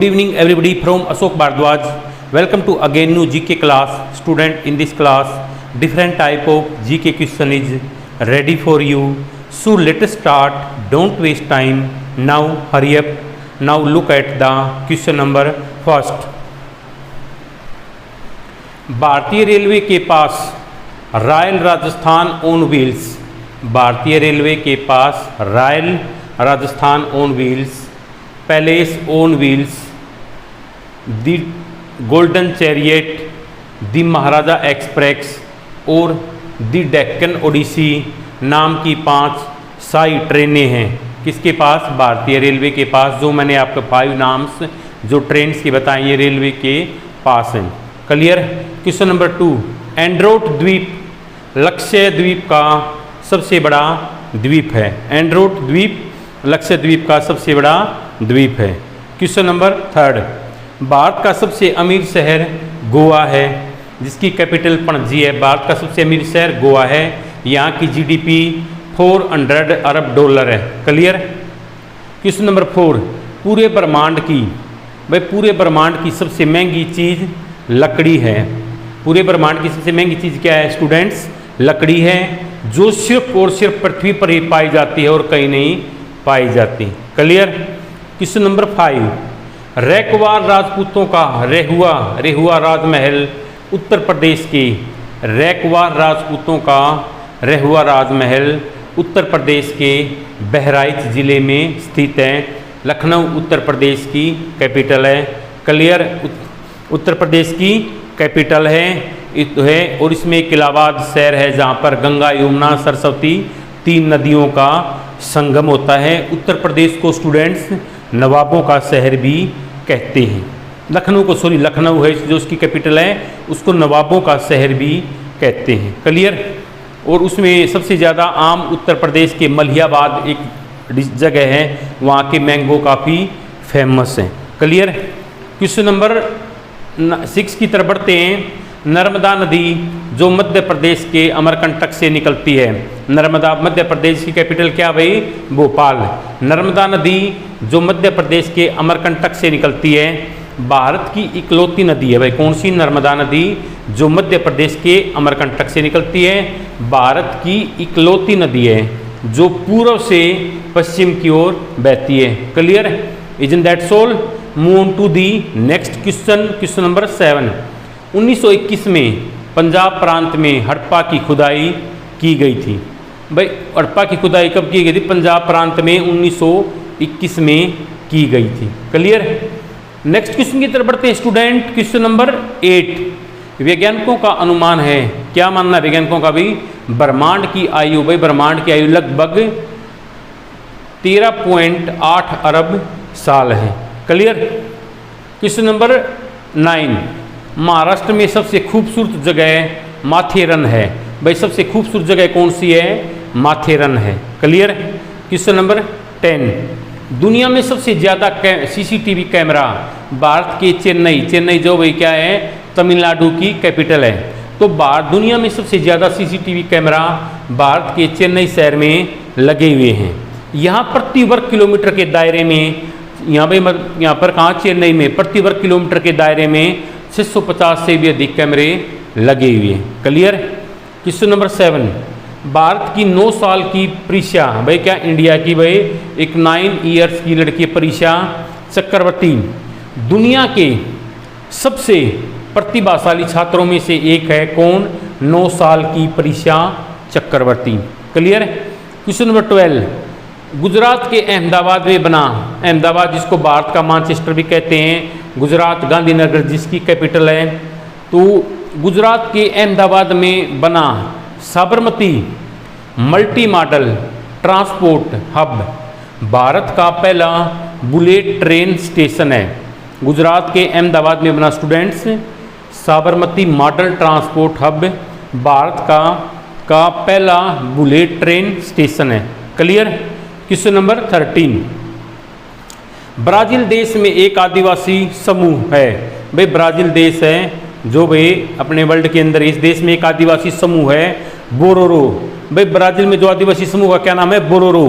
Good evening everybody from Ashok Bhardwaj. Welcome to again new GK class. Student, in this class different type of GK question is ready for you. So let us start. Don't waste time. Now hurry up. Now look at the question number first. भारतीय railway के पास royal Rajasthan on wheels, भारतीय railway के पास royal Rajasthan on wheels, palace on wheels, the golden chariot, the Maharaja express और the Deccan Odissi नाम की 5 शाही ट्रेनें हैं। किसके पास? भारतीय रेलवे के पास। जो मैंने आपको 5 नाम्स जो ट्रेन्स की बताएं ये रेलवे के पास हैं। क्लियर? क्वेश्चन नंबर 2, एंड्रोट द्वीप लक्ष्य द्वीप का सबसे बड़ा द्वीप है। एंड्रोट द्वीप लक्ष्य द्वीप का सबसे बड़ा द्वीप है। क्वेश्चन नंबर 3, भारत का सबसे अमीर शहर गोवा है, जिसकी कैपिटल पणजी है। भारत का सबसे अमीर शहर गोवा है। यहाँ की जीडीपी 400 अरब डॉलर है। क्लियर? क्वेश्चन नंबर 4, पूरे ब्रह्मांड की, भाई पूरे ब्रह्मांड की सबसे महंगी चीज़ लकड़ी है। पूरे ब्रह्मांड की सबसे महंगी चीज़ क्या है स्टूडेंट्स? लकड़ी है, जो सिर्फ और सिर्फ पृथ्वी पर ही पाई जाती है और कहीं नहीं पाई जाती। क्लियर? क्वेश्चन नंबर 5, रैकवार राजपूतों का रेहुआ राजमहल उत्तर प्रदेश के, रैकवार राजपूतों का रेहुआ राजमहल उत्तर प्रदेश के बहराइच ज़िले में स्थित है। लखनऊ उत्तर प्रदेश की कैपिटल है। क्लियर? उत्तर प्रदेश की कैपिटल है और इसमें एक इलाहाबाद शहर है जहाँ पर गंगा यमुना सरस्वती 3 नदियों का संगम होता है। उत्तर प्रदेश को स्टूडेंट्स नवाबों का शहर भी कहते हैं। लखनऊ है जो उसकी कैपिटल है, उसको नवाबों का शहर भी कहते हैं। क्लियर? और उसमें सबसे ज़्यादा आम उत्तर प्रदेश के मलिहाबाद एक जगह है, वहाँ के मैंगो काफ़ी फेमस हैं। क्लियर? क्वेश्चन नंबर 6 की तरफ बढ़ते हैं। नर्मदा नदी जो मध्य प्रदेश के अमरकंटक से निकलती है, नर्मदा मध्य प्रदेश की कैपिटल क्या भाई? भोपाल। नर्मदा नदी जो मध्य प्रदेश के अमरकंटक से निकलती है, भारत की इकलौती नदी है। भाई कौन सी? नर्मदा नदी जो मध्य प्रदेश के अमरकंटक से निकलती है, भारत की इकलौती नदी है जो पूर्व से पश्चिम की ओर बहती है। Clear? Isn't that soul? Move on to the next question. Question number 7, 1921 में पंजाब प्रांत में हड़प्पा की खुदाई की गई थी। भाई हड़प्पा की खुदाई कब की गई थी? पंजाब प्रांत में 1921 में की गई थी। क्लियर? नेक्स्ट क्वेश्चन की तरफ बढ़ते हैं स्टूडेंट। क्वेश्चन नंबर 8, वैज्ञानिकों का अनुमान है, क्या मानना है वैज्ञानिकों का भी? ब्रह्मांड की आयु, भाई ब्रह्मांड की आयु लगभग 13.8 अरब साल है। क्लियर? क्वेश्चन नंबर 9, महाराष्ट्र में सबसे खूबसूरत जगह माथेरन है। भाई सबसे खूबसूरत जगह कौन सी है? माथेरन है। क्लियर? क्वेश्चन नंबर 10, दुनिया में सबसे ज़्यादा सीसीटीवी कैमरा भारत के चेन्नई जो भाई क्या है? तमिलनाडु की कैपिटल है। तो दुनिया में सबसे ज़्यादा सीसीटीवी कैमरा भारत के चेन्नई शहर में लगे हुए हैं। यहाँ प्रति वर्ग किलोमीटर के दायरे में, यहाँ पर कहाँ? चेन्नई में प्रति वर्ग किलोमीटर के दायरे में 650 से भी अधिक कैमरे लगे हुए हैं। क्लियर? क्वेश्चन नंबर 7, भारत की 9 साल की प्रीशा, भाई क्या इंडिया की भाई एक 9 ईयर्स की लड़की प्रीशा चक्रवर्ती दुनिया के सबसे प्रतिभाशाली छात्रों में से एक है। कौन? 9 साल की प्रीशा चक्रवर्ती। क्लियर? क्वेश्चन नंबर 12, गुजरात के अहमदाबाद में बना, अहमदाबाद जिसको भारत का मैनचेस्टर भी कहते हैं, गुजरात गांधीनगर जिसकी कैपिटल है, तो गुजरात के अहमदाबाद में बना Sabarmati multi modal transport hub Bharat का पहला बुलेट ट्रेन स्टेशन है। गुजरात के अहमदाबाद में बना students Sabarmati modal transport hub Bharat का पहला बुलेट ट्रेन स्टेशन है। क्लियर? क्वेश्चन नंबर 13, ब्राज़ील देश में एक आदिवासी समूह है। भाई ब्राज़ील देश है जो भाई अपने वर्ल्ड के अंदर, इस देश में एक आदिवासी समूह है बोरोरो। भाई ब्राज़ील में जो आदिवासी समूह का क्या नाम है? बोरोरो।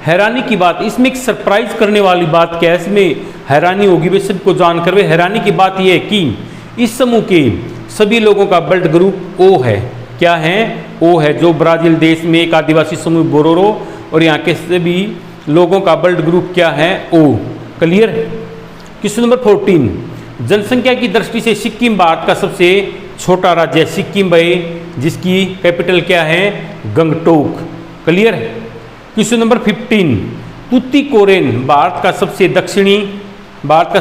हैरानी की बात, इसमें एक सरप्राइज करने वाली बात क्या है? इसमें हैरानी होगी वे सबको जानकर। वे हैरानी की बात यह है कि इस समूह के सभी लोगों का ब्लड ग्रुप ओ है। क्या है? ओ है। जो ब्राजील देश में एक आदिवासी समूह बोरोरो और यहाँ के सभी लोगों का ब्लड ग्रुप क्या है? ओ। क्लियर? क्वेश्चन नंबर 14, जनसंख्या की दृष्टि से सिक्किम भारत का सबसे छोटा राज्य है। सिक्किम भाई जिसकी कैपिटल क्या है? Gangtok. Clear? Question number 15, Tuticorin Bharat का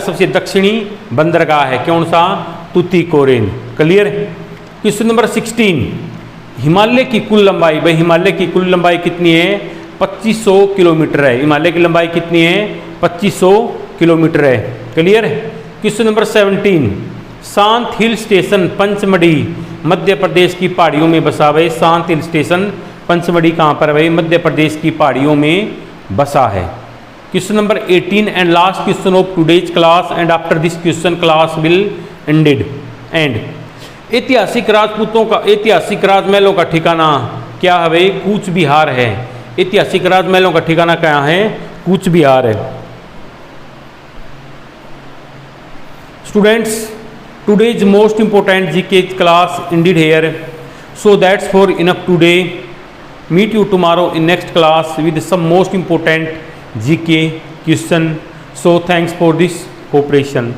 सबसे दक्षिणी बंदरगाह है। कौन सा? Tuticorin. Clear? Question number 16, Himalaya की कुल लंबाई, भाई हिमालय की कुल लंबाई कितनी है? 2500 किलोमीटर है। हिमालय की लंबाई कितनी है? 2500 किलोमीटर है। क्लियर? क्वेश्चन नंबर 17, शांत हिल स्टेशन पंचमढ़ी मध्य प्रदेश की पहाड़ियों में बसा। भाई शांत हिल स्टेशन पंचमढ़ी कहाँ पर? भाई मध्य प्रदेश की पहाड़ियों में बसा है। Question number 18 and last question of today's class and after this question class will ended and ऐतिहासिक राजमहलों का ठिकाना क्या है? भाई कूच बिहार है। ऐतिहासिक राजमहलों का ठिकाना क्या है? कूच बिहार है। Students, today's most important GK class ended here, so that's for enough today. Meet you tomorrow in next class with some most important GK question. So thanks for this cooperation.